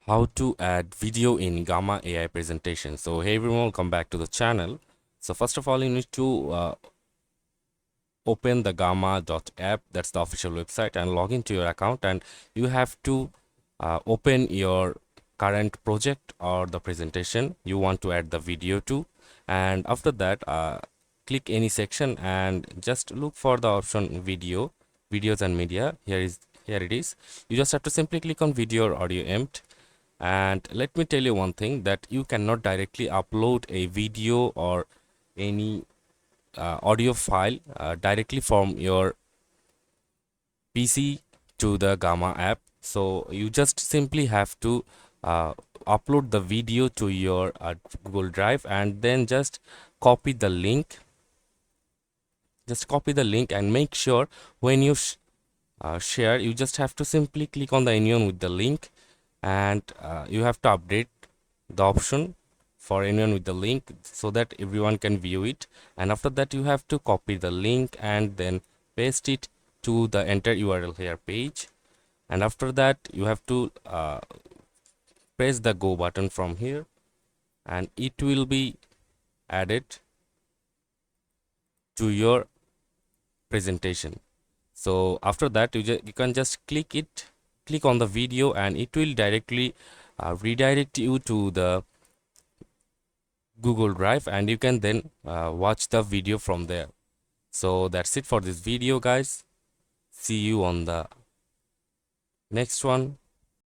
How to add video in Gamma AI presentation. So hey everyone, welcome back to the channel. So first of all, you need to open the gamma.app, that's the official website, and log into your account, and you have to open your current project or the presentation you want to add the video to. And after that, click any section and just look for the option videos and media. Here it is. You just have to simply click on video or audio empt. And let me tell you one thing, that you cannot directly upload a video or any audio file directly from your PC to the Gamma app. So you just simply have to upload the video to your Google Drive, and then just copy the link. Just copy the link and make sure when you share, you just have to simply click on the anyone with the link, and you have to update the option for anyone with the link so that everyone can view it. And after that, you have to copy the link and then paste it to the enter URL here page. And after that, you have to press the go button from here, and it will be added to your presentation. So after that, you can just click on the video, and it will directly redirect you to the Google Drive, and you can then watch the video from there. So that's it for this video, guys. See you on the next one.